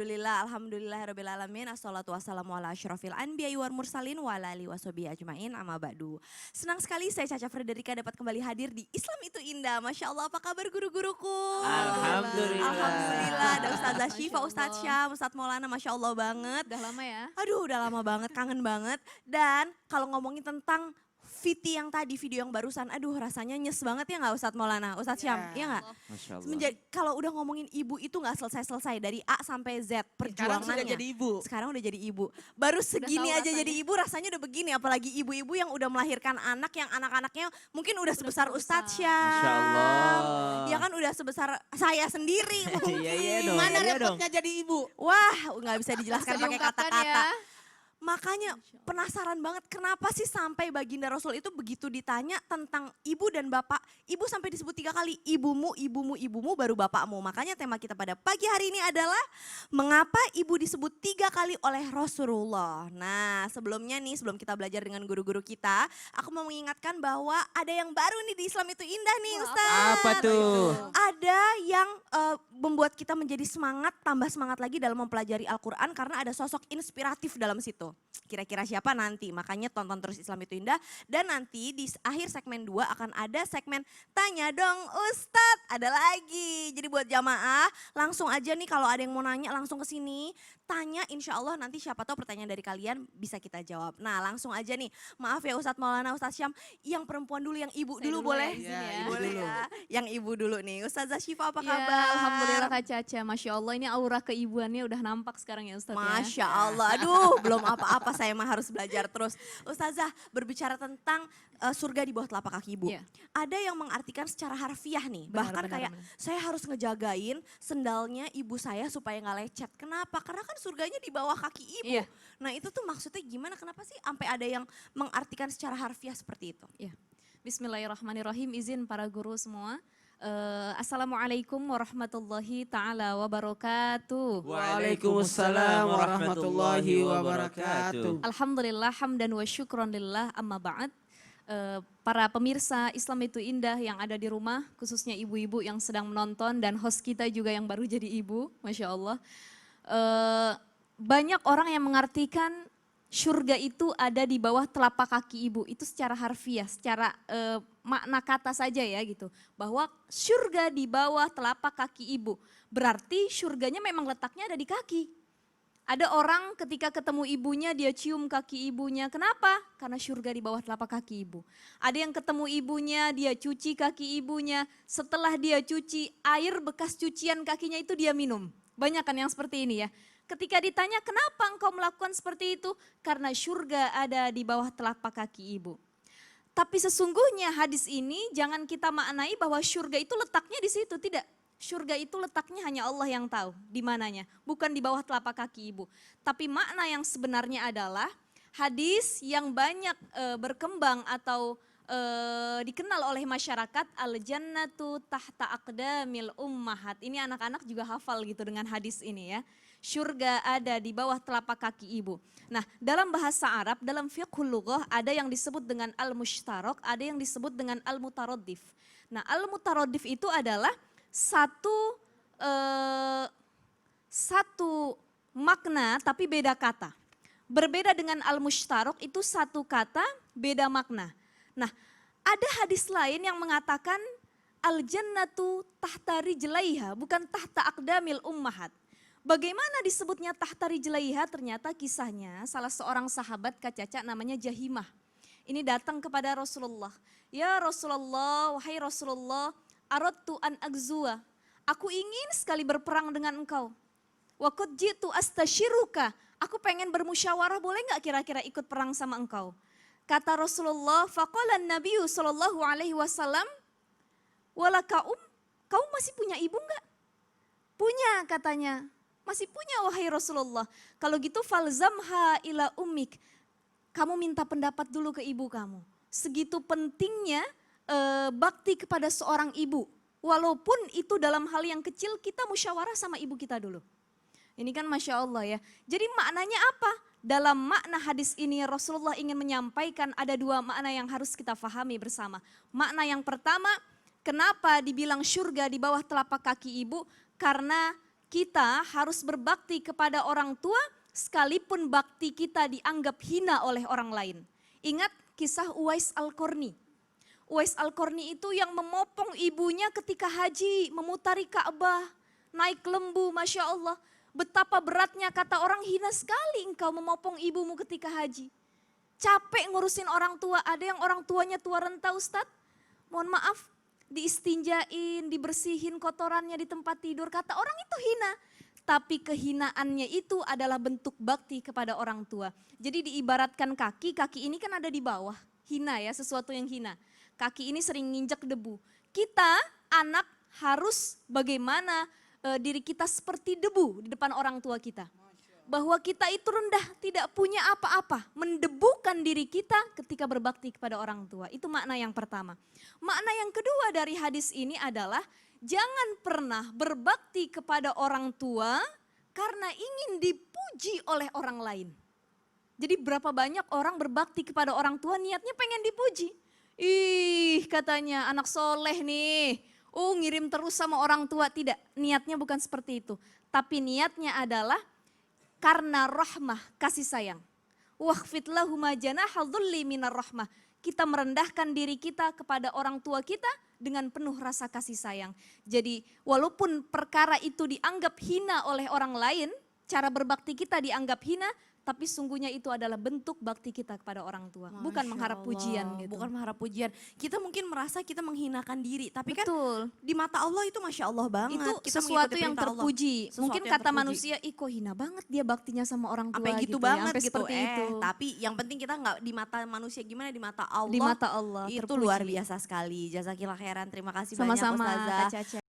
Alhamdulillahirrabbilalamin. Assalatu wassalamu ala asyrafil anbiya'i wal mursalin wa ala alihi washabihi ajmain amma ba'du. Senang sekali saya Caca Frederika dapat kembali hadir di Islam Itu Indah. Masya Allah, apa kabar guru-guruku? Alhamdulillah. Ada Ustazah Syifa, Ustadz Syam, Ustadz Maulana, Masya Allah banget. Udah lama ya? Aduh udah lama banget, kangen banget. Dan kalau ngomongin tentang Viti yang tadi, video yang barusan, aduh rasanya nyes banget ya nggak Ustadz Maulana, Ustadz Syam, iya nggak? Masya Allah. Kalau udah ngomongin ibu itu nggak selesai-selesai dari A sampai Z perjuangannya. Sekarang sudah jadi ibu. Sekarang udah jadi ibu. Baru segini tahu aja rasanya. jadi ibu rasanya udah begini, apalagi ibu-ibu yang udah melahirkan anak yang anak-anaknya mungkin udah sebesar Ustadz Syam. Masya Allah. Ya kan udah sebesar saya sendiri mungkin. Iya dong. Mana iya dong. repotnya jadi ibu? Wah nggak bisa dijelaskan pakai Diungkapkan kata-kata. ya. Makanya penasaran banget kenapa sih sampai baginda Rasul itu begitu ditanya tentang ibu dan bapak. Ibu sampai disebut 3 kali, ibumu, ibumu, ibumu baru bapakmu. Makanya tema kita pada pagi hari ini adalah mengapa ibu disebut 3 kali oleh Rasulullah. Nah sebelumnya nih, sebelum kita belajar dengan guru-guru kita, aku mau mengingatkan bahwa ada yang baru nih di Islam Itu Indah nih Ustaz. Apa tuh? Ada yang membuat kita menjadi semangat, tambah semangat lagi dalam mempelajari Al-Quran karena ada sosok inspiratif dalam situ. Kira-kira siapa nanti? Makanya tonton terus Islam Itu Indah. Dan nanti di akhir segmen 2 akan ada segmen Tanya Dong Ustadz. Ada lagi. Jadi buat jamaah langsung aja nih kalau ada yang mau nanya langsung ke sini. Tanya, insya Allah nanti siapa tahu pertanyaan dari kalian bisa kita jawab. Nah langsung aja nih. Maaf ya Ustadz Maulana, Ustadz Syam. Yang perempuan dulu, yang ibu Saya dulu dulu boleh? ya, izin ya. Ibu Boleh dulu. ya. Yang ibu dulu nih. Ustazah Syifa apa Ya, kabar? Alhamdulillah Kak Caca, Masya Allah ini aura keibuannya udah nampak sekarang ya Ustadz ya. Masya Allah, aduh belum apa-apa saya mah harus belajar terus. Ustazah berbicara tentang surga di bawah telapak kaki ibu. Iya. Ada yang mengartikan secara harfiah nih, Benar, bahkan benar, kayak benar. saya harus ngejagain sendalnya ibu saya supaya nggak lecet. Kenapa? Karena kan surganya di bawah kaki ibu. Iya. Nah itu tuh maksudnya gimana? Kenapa sih sampai ada yang mengartikan secara harfiah seperti itu? Iya. Bismillahirrahmanirrahim, izin para guru semua. Assalamualaikum warahmatullahi ta'ala wabarakatuh. Waalaikumsalam warahmatullahi wabarakatuh. Alhamdulillah hamdan wa syukron lillah amma ba'd. Para pemirsa Islam Itu Indah yang ada di rumah, khususnya ibu-ibu yang sedang menonton dan host kita juga yang baru jadi ibu, Masya Allah. Banyak orang yang mengartikan surga itu ada di bawah telapak kaki ibu, itu secara harfiah, secara makna kata saja ya gitu. Bahwa surga di bawah telapak kaki ibu, berarti surganya memang letaknya ada di kaki. Ada orang ketika ketemu ibunya dia cium kaki ibunya, kenapa? Karena surga di bawah telapak kaki ibu. Ada yang ketemu ibunya dia cuci kaki ibunya, setelah dia cuci air bekas cucian kakinya itu dia minum. Banyak kan yang seperti ini ya. Ketika ditanya kenapa engkau melakukan seperti itu? Karena surga ada di bawah telapak kaki ibu. Tapi sesungguhnya hadis ini jangan kita maknai bahwa surga itu letaknya di situ, tidak. Surga itu letaknya hanya Allah yang tahu di mananya, bukan di bawah telapak kaki ibu. Tapi makna yang sebenarnya adalah hadis yang banyak berkembang atau dikenal oleh masyarakat, al-jannatu tahta aqdamil ummahat. Ini anak-anak juga hafal gitu dengan hadis ini ya. Surga ada di bawah telapak kaki ibu. Nah, dalam bahasa Arab, dalam fiqhul lughah ada yang disebut dengan al-mushtarak, ada yang disebut dengan al-mutaradif. Nah, al-mutaradif itu adalah satu makna tapi beda kata. Berbeda dengan al-mushtarak itu satu kata, beda makna. Nah, ada hadis lain yang mengatakan al-jannatu tahta rijlaiha, bukan tahta aqdamil ummahat. Bagaimana disebutnya tahta rijlaiha? Ternyata kisahnya salah seorang sahabat Kak Caca namanya Jahimah. Ini datang kepada Rasulullah. Ya Rasulullah, wahai Rasulullah, aradtu an agzuwa. Aku ingin sekali berperang dengan engkau. Wa qad jitu astasyiruka. Aku pengen bermusyawarah, boleh nggak kira-kira ikut perang sama engkau? Kata Rasulullah, faqala Nabi sallallahu alaihi wasallam, walaka kau masih punya ibu enggak? Punya katanya. Masih punya wahai Rasulullah. Kalau gitu falzamha ila ummik. Kamu minta pendapat dulu ke ibu kamu. Segitu pentingnya bakti kepada seorang ibu. Walaupun itu dalam hal yang kecil kita musyawarah sama ibu kita dulu. Ini kan Masya Allah ya. Jadi maknanya apa? Dalam makna hadis ini Rasulullah ingin menyampaikan ada 2 makna yang harus kita fahami bersama. Makna yang pertama, kenapa dibilang surga di bawah telapak kaki ibu? Karena kita harus berbakti kepada orang tua sekalipun bakti kita dianggap hina oleh orang lain. Ingat kisah Uwais Al-Qarni. Uwais Al-Qarni itu yang memopong ibunya ketika haji, memutari Ka'bah, naik lembu, Masya Allah. Betapa beratnya, kata orang, hina sekali engkau memopong ibumu ketika haji. Capek ngurusin orang tua, ada yang orang tuanya tua renta Ustadz. Mohon maaf, diistinjain, dibersihin kotorannya di tempat tidur, kata orang itu hina. Tapi kehinaannya itu adalah bentuk bakti kepada orang tua. Jadi diibaratkan kaki ini kan ada di bawah, hina ya, sesuatu yang hina. Kaki ini sering nginjek debu. Kita anak harus bagaimana diri kita seperti debu di depan orang tua kita. Bahwa kita itu rendah, tidak punya apa-apa. Mendebukan diri kita ketika berbakti kepada orang tua. Itu makna yang pertama. Makna yang kedua dari hadis ini adalah jangan pernah berbakti kepada orang tua karena ingin dipuji oleh orang lain. Jadi berapa banyak orang berbakti kepada orang tua niatnya pengen dipuji. Ih, katanya anak soleh nih. Ngirim terus sama orang tua. Tidak, niatnya bukan seperti itu. Tapi niatnya adalah karena rahmah, kasih sayang. Wakhfid lahuma janaha dhulli minar rahmah. Kita merendahkan diri kita kepada orang tua kita dengan penuh rasa kasih sayang. Jadi walaupun perkara itu dianggap hina oleh orang lain, cara berbakti kita dianggap hina, tapi sungguhnya itu adalah bentuk bakti kita kepada orang tua. Bukan Masya mengharap Allah, pujian gitu. Bukan mengharap pujian. Kita mungkin merasa kita menghinakan diri, tapi kan Betul. di mata Allah itu Masya Allah banget. Itu Kita sesuatu mengikuti yang perintah Allah. terpuji. Sesuatu Mungkin yang kata terpuji. manusia, ih kok hina banget dia baktinya sama orang tua Sampai gitu ya, banget sampai gitu. seperti itu. Tapi yang penting kita nggak di mata manusia, gimana di mata Allah. Di mata Allah Itu terpuji. luar biasa sekali. Jazakillah khairan. Terima kasih banyak Sama-sama Ustazah. Kak Caca.